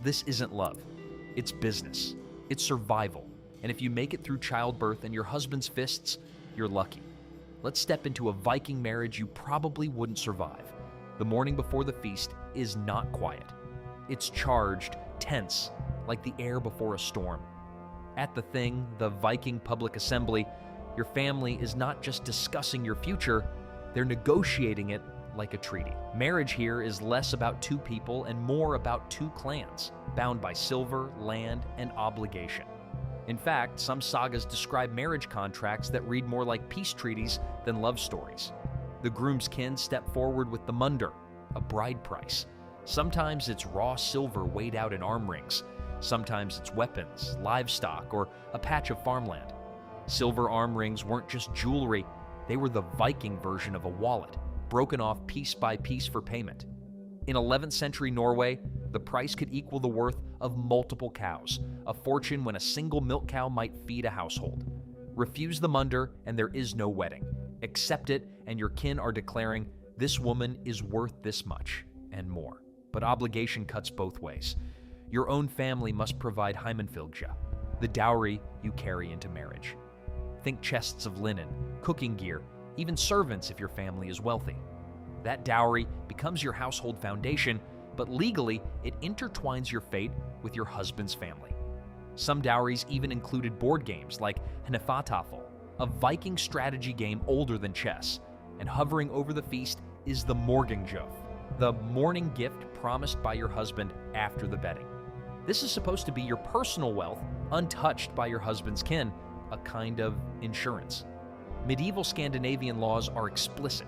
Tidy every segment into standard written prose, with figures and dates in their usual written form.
This isn't love. It's business. It's survival. And if you make it through childbirth and your husband's fists, you're lucky. Let's step into a Viking marriage you probably wouldn't survive. The morning before the feast is not quiet. It's charged, tense, like the air before a storm. At the thing, the Viking public assembly, your family is not just discussing your future, they're negotiating it like a treaty. Marriage here is less about two people and more about two clans, bound by silver, land, and obligation. In fact, some sagas describe marriage contracts that read more like peace treaties than love stories. The groom's kin step forward with the munder, a bride price. Sometimes it's raw silver weighed out in arm rings. Sometimes it's weapons, livestock, or a patch of farmland. Silver arm rings weren't just jewelry, they were the Viking version of a wallet, broken off piece by piece for payment. In 11th century Norway, the price could equal the worth of multiple cows, a fortune when a single milk cow might feed a household. Refuse the munder and there is no wedding. Accept it and your kin are declaring, this woman is worth this much, and more. But obligation cuts both ways. Your own family must provide heimanfylgja, the dowry you carry into marriage. Think chests of linen, cooking gear, even servants if your family is wealthy. That dowry becomes your household foundation, but legally, it intertwines your fate with your husband's family. Some dowries even included board games like Hnefatafl, a Viking strategy game older than chess, and hovering over the feast is the Morgengjöf, the morning gift promised by your husband after the bedding. This is supposed to be your personal wealth, untouched by your husband's kin, a kind of insurance. Medieval Scandinavian laws are explicit.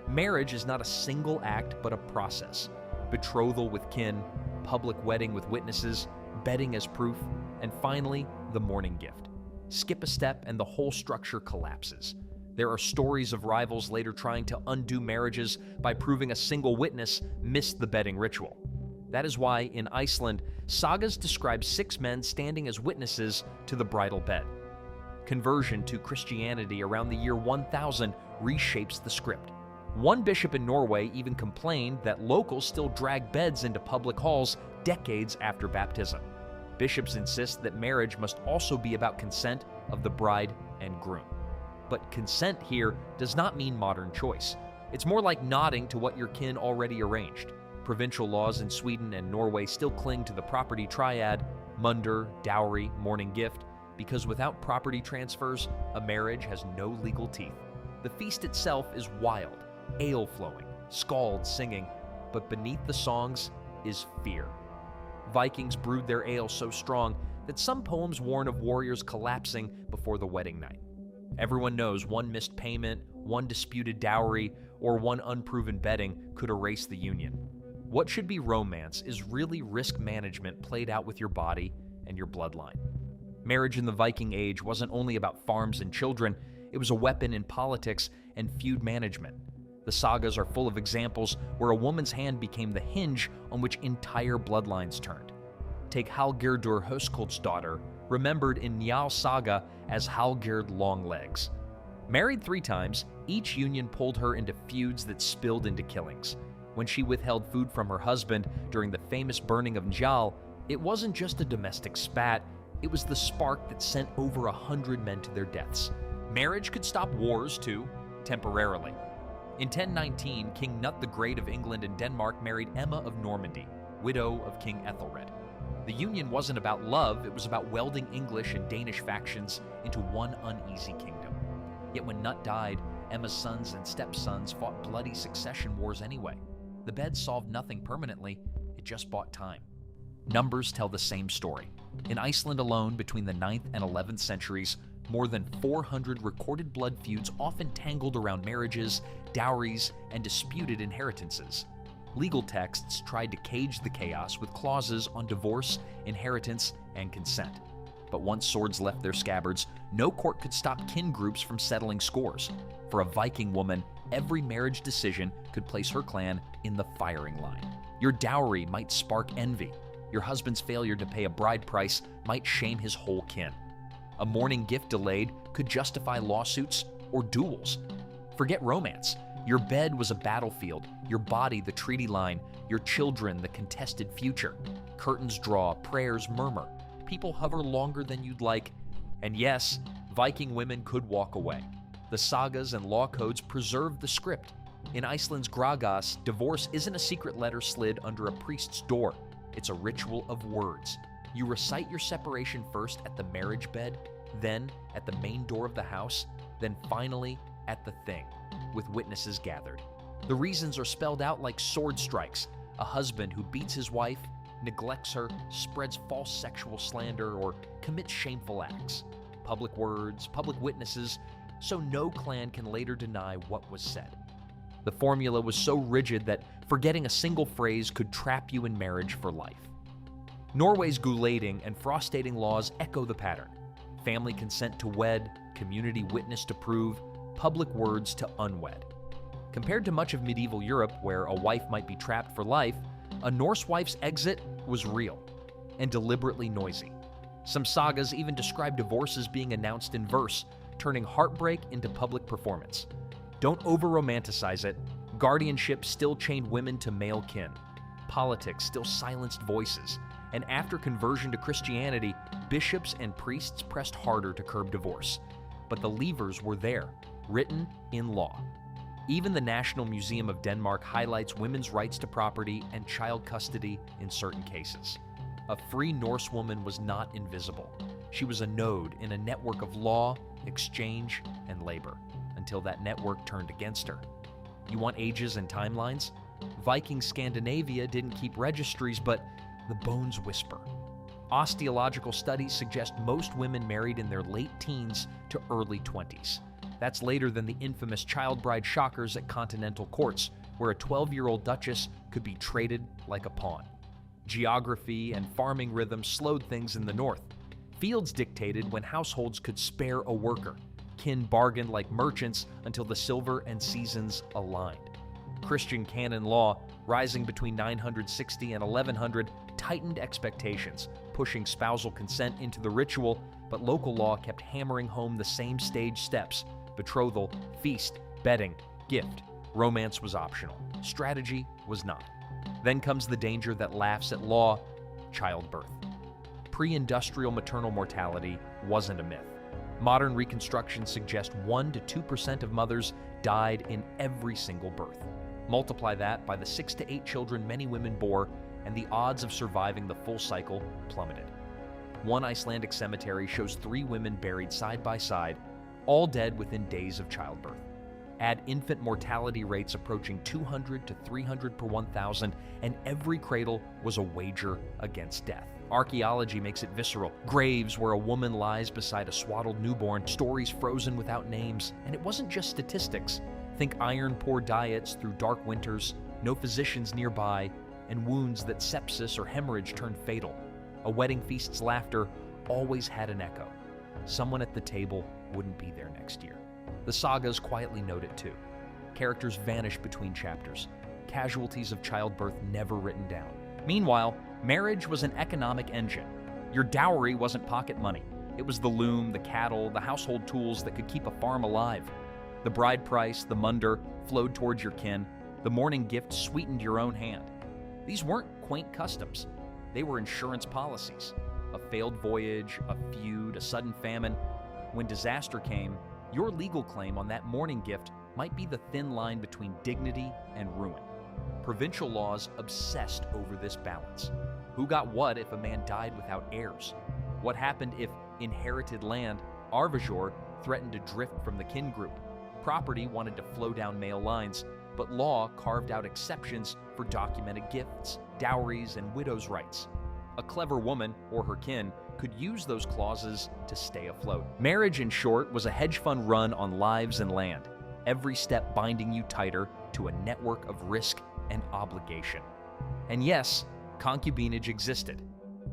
Marriage is not a single act, but a process. Betrothal with kin, public wedding with witnesses, bedding as proof, and finally, the morning gift. Skip a step and the whole structure collapses. There are stories of rivals later trying to undo marriages by proving a single witness missed the bedding ritual. That is why, in Iceland, sagas describe 6 men standing as witnesses to the bridal bed. Conversion to Christianity around the year 1000 reshapes the script. One bishop in Norway even complained that locals still drag beds into public halls decades after baptism. Bishops insist that marriage must also be about consent of the bride and groom. But consent here does not mean modern choice. It's more like nodding to what your kin already arranged. Provincial laws in Sweden and Norway still cling to the property triad, munder, dowry, morning gift, because without property transfers, a marriage has no legal teeth. The feast itself is wild, ale flowing, skalds singing, but beneath the songs is fear. Vikings brewed their ale so strong that some poems warn of warriors collapsing before the wedding night. Everyone knows one missed payment, one disputed dowry, or one unproven bedding could erase the union. What should be romance is really risk management played out with your body and your bloodline. Marriage in the Viking Age wasn't only about farms and children, it was a weapon in politics and feud management. The sagas are full of examples where a woman's hand became the hinge on which entire bloodlines turned. Take Hallgjerdur Höskuldsdottir, remembered in Njal saga as Hallgjerd Longlegs. Married 3 times, each union pulled her into feuds that spilled into killings. When she withheld food from her husband during the famous burning of Njal, it wasn't just a domestic spat, it was the spark that sent over 100 men to their deaths. Marriage could stop wars, too, temporarily. In 1019, King Nut the Great of England and Denmark married Emma of Normandy, widow of King Ethelred. The union wasn't about love, it was about welding English and Danish factions into one uneasy kingdom. Yet when Nut died, Emma's sons and stepsons fought bloody succession wars anyway. The bed solved nothing permanently, it just bought time. Numbers tell the same story. In Iceland alone, between the 9th and 11th centuries, more than 400 recorded blood feuds often tangled around marriages, dowries, and disputed inheritances. Legal texts tried to cage the chaos with clauses on divorce, inheritance, and consent. But once swords left their scabbards, no court could stop kin groups from settling scores. For a Viking woman, every marriage decision could place her clan in the firing line. Your dowry might spark envy. Your husband's failure to pay a bride price might shame his whole kin. A morning gift delayed could justify lawsuits or duels. Forget romance. Your bed was a battlefield, your body the treaty line, your children the contested future. Curtains draw, prayers murmur, people hover longer than you'd like, and yes, Viking women could walk away. The sagas and law codes preserved the script. In Iceland's Gragas, divorce isn't a secret letter slid under a priest's door. It's a ritual of words. You recite your separation first at the marriage bed, then at the main door of the house, then finally at the thing, with witnesses gathered. The reasons are spelled out like sword strikes. A husband who beats his wife, neglects her, spreads false sexual slander, or commits shameful acts. Public words, public witnesses, so no clan can later deny what was said. The formula was so rigid that forgetting a single phrase could trap you in marriage for life. Norway's gulating and frostating laws echo the pattern. Family consent to wed, community witness to prove, public words to unwed. Compared to much of medieval Europe, where a wife might be trapped for life, a Norse wife's exit was real and deliberately noisy. Some sagas even describe divorces being announced in verse, turning heartbreak into public performance. Don't over-romanticize it. Guardianship still chained women to male kin. Politics still silenced voices. And after conversion to Christianity, bishops and priests pressed harder to curb divorce. But the levers were there, written in law. Even the National Museum of Denmark highlights women's rights to property and child custody in certain cases. A free Norse woman was not invisible. She was a node in a network of law, exchange, and labor, until that network turned against her. You want ages and timelines? Viking Scandinavia didn't keep registries, but the bones whisper. Osteological studies suggest most women married in their late teens to early 20s. That's later than the infamous child bride shockers at continental courts, where a 12-year-old duchess could be traded like a pawn. Geography and farming rhythms slowed things in the north. Fields dictated when households could spare a worker. Kin bargained like merchants until the silver and seasons aligned. Christian canon law, rising between 960 and 1100, tightened expectations, pushing spousal consent into the ritual, but local law kept hammering home the same stage steps: betrothal, feast, bedding, gift. Romance was optional. Strategy was not. Then comes the danger that laughs at law: childbirth. Pre-industrial maternal mortality wasn't a myth. Modern reconstructions suggest 1% to 2% of mothers died in every single birth. Multiply that by the 6 to 8 children many women bore, and the odds of surviving the full cycle plummeted. One Icelandic cemetery shows 3 women buried side by side, all dead within days of childbirth. Add infant mortality rates approaching 200 to 300 per 1,000, and every cradle was a wager against death. Archaeology makes it visceral. Graves where a woman lies beside a swaddled newborn, stories frozen without names. And it wasn't just statistics. Think iron-poor diets through dark winters, no physicians nearby, and wounds that sepsis or hemorrhage turned fatal. A wedding feast's laughter always had an echo. Someone at the table wouldn't be there next year. The sagas quietly note it too. Characters vanish between chapters. Casualties of childbirth never written down. Meanwhile, marriage was an economic engine. Your dowry wasn't pocket money. It was the loom, the cattle, the household tools that could keep a farm alive. The bride price, the munder, flowed towards your kin. The morning gift sweetened your own hand. These weren't quaint customs. They were insurance policies. A failed voyage, a feud, a sudden famine. When disaster came, your legal claim on that morning gift might be the thin line between dignity and ruin. Provincial laws obsessed over this balance. Who got what if a man died without heirs? What happened if inherited land, arvajor, threatened to drift from the kin group? Property wanted to flow down male lines, but law carved out exceptions for documented gifts, dowries, and widows' rights. A clever woman, or her kin, could use those clauses to stay afloat. Marriage, in short, was a hedge fund run on lives and land, every step binding you tighter to a network of risk and obligation. And yes, concubinage existed.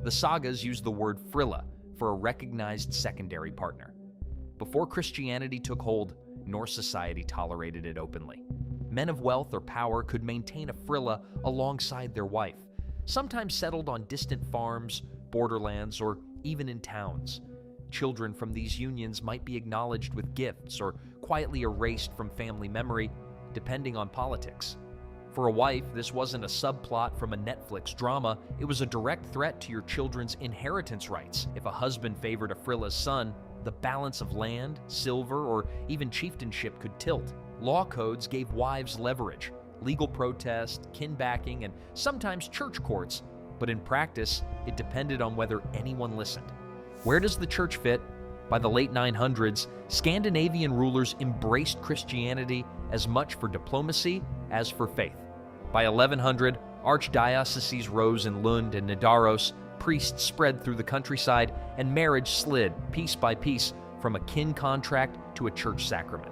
The sagas use the word frilla for a recognized secondary partner. Before Christianity took hold, Norse society tolerated it openly. Men of wealth or power could maintain a frilla alongside their wife, sometimes settled on distant farms, borderlands, or even in towns. Children from these unions might be acknowledged with gifts or quietly erased from family memory, depending on politics. For a wife, this wasn't a subplot from a Netflix drama, it was a direct threat to your children's inheritance rights. If a husband favored a frilla's son, the balance of land, silver, or even chieftainship could tilt. Law codes gave wives leverage, legal protest, kin backing, and sometimes church courts, but in practice, it depended on whether anyone listened. Where does the church fit? By the late 900s, Scandinavian rulers embraced Christianity as much for diplomacy as for faith. By 1100, archdioceses rose in Lund and Nidaros, priests spread through the countryside, and marriage slid, piece by piece, from a kin contract to a church sacrament.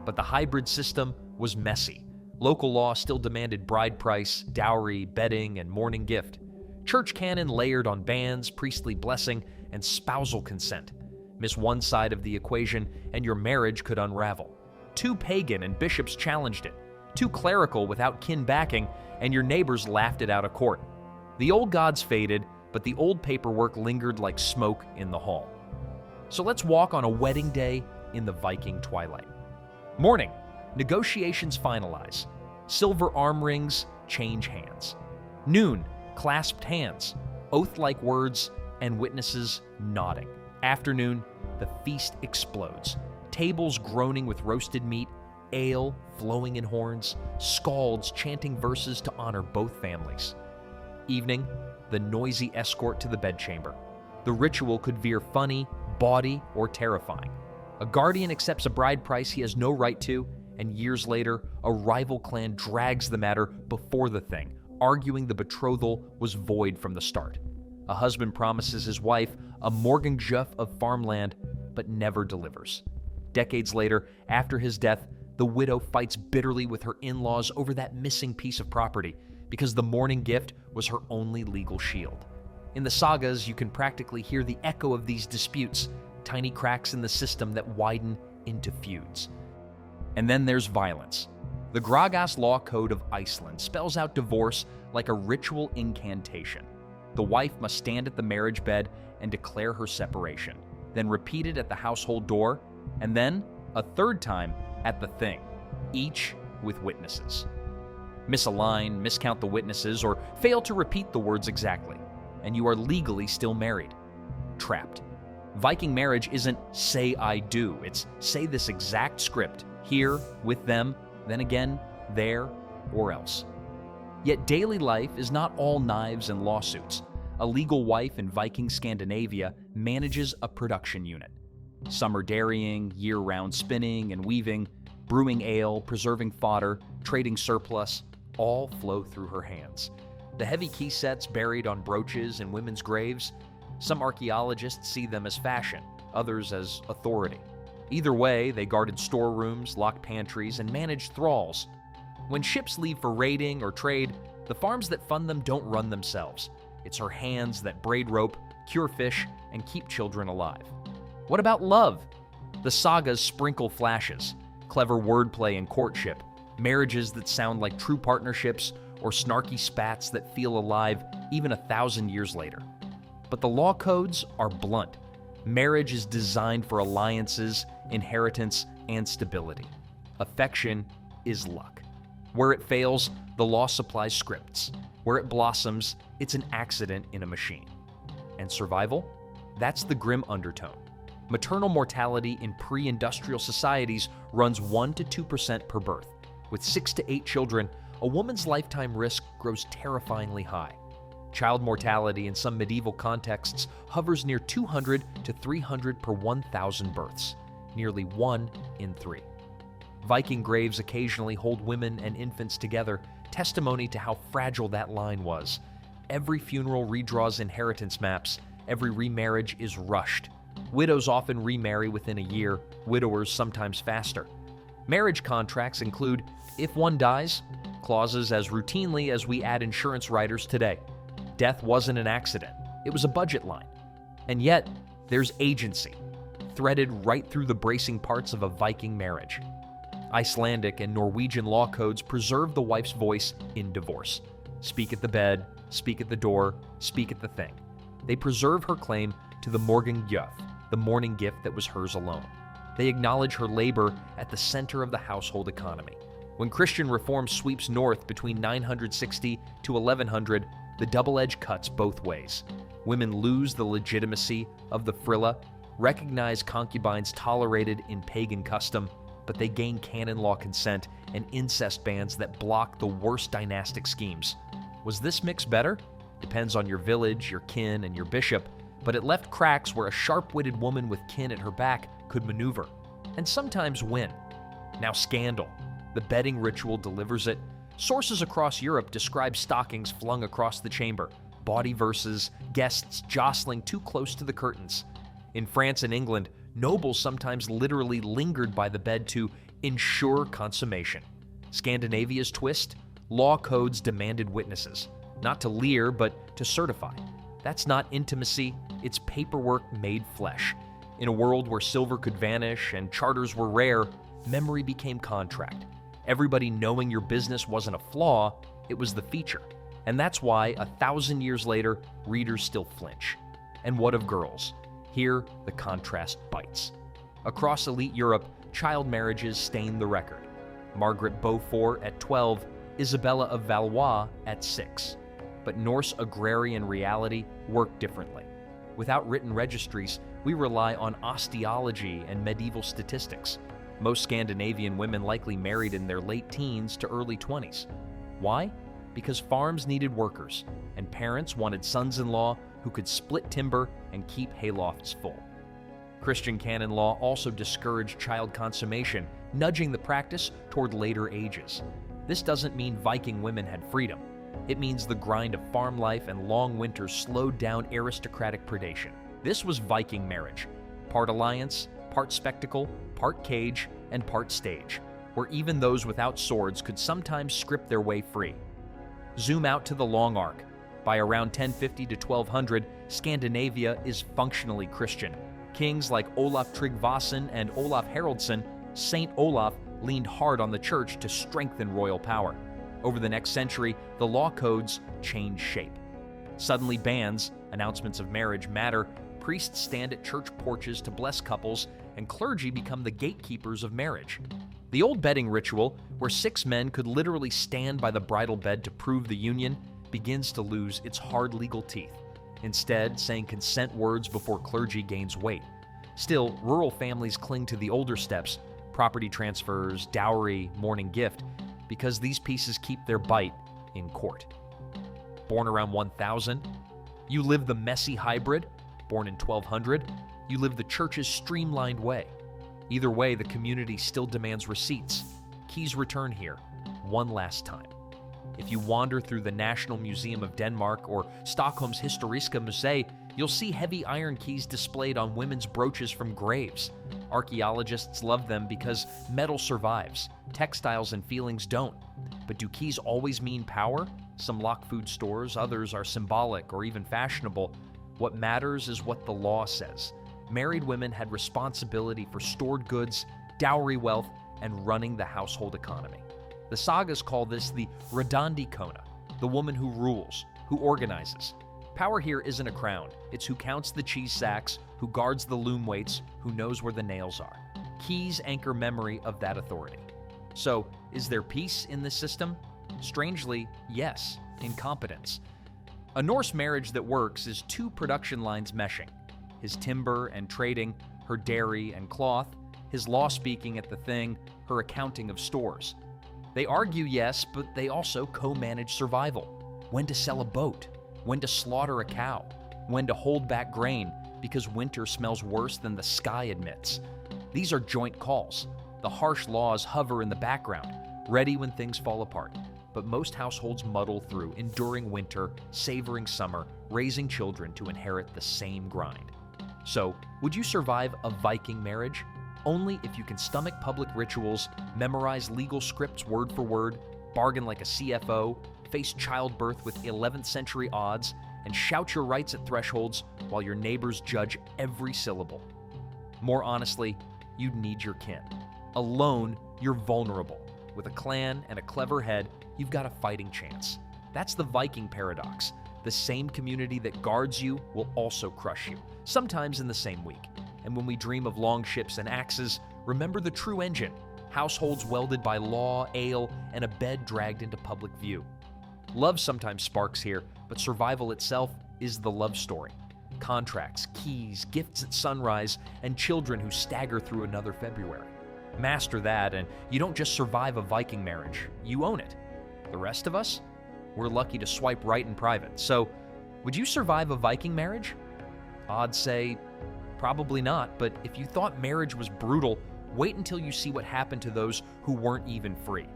But the hybrid system was messy. Local law still demanded bride price, dowry, bedding, and mourning gift. Church canon layered on banns, priestly blessing, and spousal consent. Miss one side of the equation, and your marriage could unravel. Too pagan, and bishops challenged it. Too clerical without kin backing, and your neighbors laughed it out of court. The old gods faded, but the old paperwork lingered like smoke in the hall. So let's walk on a wedding day in the Viking twilight. Morning, negotiations finalize. Silver arm rings change hands. Noon, clasped hands, oath-like words, and witnesses nodding. Afternoon, the feast explodes. Tables groaning with roasted meat, ale flowing in horns, skalds chanting verses to honor both families. Evening, the noisy escort to the bedchamber. The ritual could veer funny, bawdy, or terrifying. A guardian accepts a bride price he has no right to, and years later, a rival clan drags the matter before the thing, arguing the betrothal was void from the start. A husband promises his wife a morgenjuff of farmland, but never delivers. Decades later, after his death, the widow fights bitterly with her in-laws over that missing piece of property, because the mourning gift was her only legal shield. In the sagas, you can practically hear the echo of these disputes, tiny cracks in the system that widen into feuds. And then there's violence. The Gragas Law Code of Iceland spells out divorce like a ritual incantation. The wife must stand at the marriage bed and declare her separation, then repeat it at the household door, and then a third time at the thing, each with witnesses. Misalign, miscount the witnesses, or fail to repeat the words exactly, and you are legally still married. Trapped. Viking marriage isn't say I do, it's say this exact script, here, with them, then again, there, or else. Yet daily life is not all knives and lawsuits. A legal wife in Viking Scandinavia manages a production unit. Summer dairying, year-round spinning and weaving, brewing ale, preserving fodder, trading surplus, all flow through her hands. The heavy key sets buried on brooches in women's graves, some archaeologists see them as fashion, others as authority. Either way, they guarded storerooms, locked pantries, and managed thralls. When ships leave for raiding or trade, the farms that fund them don't run themselves. It's her hands that braid rope, cure fish, and keep children alive. What about love? The sagas sprinkle flashes, clever wordplay and courtship, marriages that sound like true partnerships, or snarky spats that feel alive even 1,000 years later. But the law codes are blunt. Marriage is designed for alliances, inheritance, and stability. Affection is luck. Where it fails, the law supplies scripts. Where it blossoms, it's an accident in a machine. And survival? That's the grim undertone. Maternal mortality in pre-industrial societies runs 1% to 2% per birth. With 6 to 8 children, a woman's lifetime risk grows terrifyingly high. Child mortality in some medieval contexts hovers near 200 to 300 per 1,000 births, nearly 1 in 3. Viking graves occasionally hold women and infants together, testimony to how fragile that line was. Every funeral redraws inheritance maps, every remarriage is rushed. Widows often remarry within a year, widowers sometimes faster. Marriage contracts include, if one dies, clauses as routinely as we add insurance riders today. Death wasn't an accident, it was a budget line. And yet, there's agency, threaded right through the bracing parts of a Viking marriage. Icelandic and Norwegian law codes preserve the wife's voice in divorce. Speak at the bed, speak at the door, speak at the thing. They preserve her claim to the morgengjöf, the morning gift that was hers alone. They acknowledge her labor at the center of the household economy. When Christian reform sweeps north between 960 to 1100, the double edge cuts both ways. Women lose the legitimacy of the frilla, recognize concubines tolerated in pagan custom, but they gain canon law consent and incest bans that block the worst dynastic schemes. Was this mix better? Depends on your village, your kin, and your bishop, but it left cracks where a sharp-witted woman with kin at her back could maneuver, and sometimes win. Now scandal. The bedding ritual delivers it. Sources across Europe describe stockings flung across the chamber, bawdy verses, guests jostling too close to the curtains. In France and England, nobles sometimes literally lingered by the bed to ensure consummation. Scandinavia's twist? Law codes demanded witnesses, not to leer, but to certify. That's not intimacy, it's paperwork made flesh. In a world where silver could vanish and charters were rare, memory became contract. Everybody knowing your business wasn't a flaw, it was the feature. And that's why, 1,000 years later, readers still flinch. And what of girls? Here, the contrast bites. Across elite Europe, child marriages stain the record. Margaret Beaufort at 12, Isabella of Valois at 6. But Norse agrarian reality worked differently. Without written registries, we rely on osteology and medieval statistics. Most Scandinavian women likely married in their late teens to early 20s. Why? Because farms needed workers, and parents wanted sons-in-law who could split timber and keep haylofts full. Christian canon law also discouraged child consummation, nudging the practice toward later ages. This doesn't mean Viking women had freedom. It means the grind of farm life and long winters slowed down aristocratic predation. This was Viking marriage, part alliance, part spectacle, part cage, and part stage, where even those without swords could sometimes script their way free. Zoom out to the long arc. By around 1050 to 1200, Scandinavia is functionally Christian. Kings like Olaf Tryggvason and Olaf Haraldsson, Saint Olaf leaned hard on the church to strengthen royal power. Over the next century, the law codes change shape. Suddenly bans, announcements of marriage matter, priests stand at church porches to bless couples, and clergy become the gatekeepers of marriage. The old bedding ritual, where 6 men could literally stand by the bridal bed to prove the union, begins to lose its hard legal teeth. Instead, saying consent words before clergy gains weight. Still, rural families cling to the older steps, property transfers, dowry, mourning gift, because these pieces keep their bite in court. Born around 1000, you live the messy hybrid. Born in 1200, you live the church's streamlined way. Either way, the community still demands receipts. Keys return here, one last time. If you wander through the National Museum of Denmark or Stockholm's Historiska Museet, you'll see heavy iron keys displayed on women's brooches from graves. Archaeologists love them because metal survives, textiles and feelings don't. But do keys always mean power? Some lock food stores, others are symbolic or even fashionable. What matters is what the law says. Married women had responsibility for stored goods, dowry wealth, and running the household economy. The sagas call this the Redandi Kona, the woman who rules, who organizes. Power here isn't a crown. It's who counts the cheese sacks, who guards the loom weights, who knows where the nails are. Keys anchor memory of that authority. So, is there peace in this system? Strangely, yes, incompetence. A Norse marriage that works is 2 production lines meshing. His timber and trading, her dairy and cloth, his law speaking at the thing, her accounting of stores. They argue, yes, but they also co-manage survival. When to sell a boat, when to slaughter a cow, when to hold back grain because winter smells worse than the sky admits. These are joint calls. The harsh laws hover in the background, ready when things fall apart. But most households muddle through, enduring winter, savoring summer, raising children to inherit the same grind. So, would you survive a Viking marriage? Only if you can stomach public rituals, memorize legal scripts word for word, bargain like a CFO, face childbirth with 11th century odds, and shout your rights at thresholds while your neighbors judge every syllable. More honestly, you'd need your kin. Alone, you're vulnerable. With a clan and a clever head, you've got a fighting chance. That's the Viking paradox. The same community that guards you will also crush you, sometimes in the same week. And when we dream of long ships and axes, remember the true engine, households welded by law, ale, and a bed dragged into public view. Love sometimes sparks here, but survival itself is the love story. Contracts, keys, gifts at sunrise, and children who stagger through another February. Master that, and you don't just survive a Viking marriage, you own it. The rest of us? We're lucky to swipe right in private. So, would you survive a Viking marriage? Odds say, probably not, but if you thought marriage was brutal, wait until you see what happened to those who weren't even free.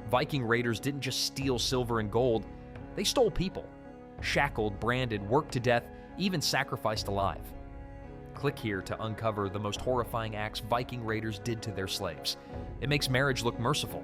Viking raiders didn't just steal silver and gold, they stole people. Shackled, branded, worked to death, even sacrificed alive. Click here to uncover the most horrifying acts Viking raiders did to their slaves. It makes marriage look merciful,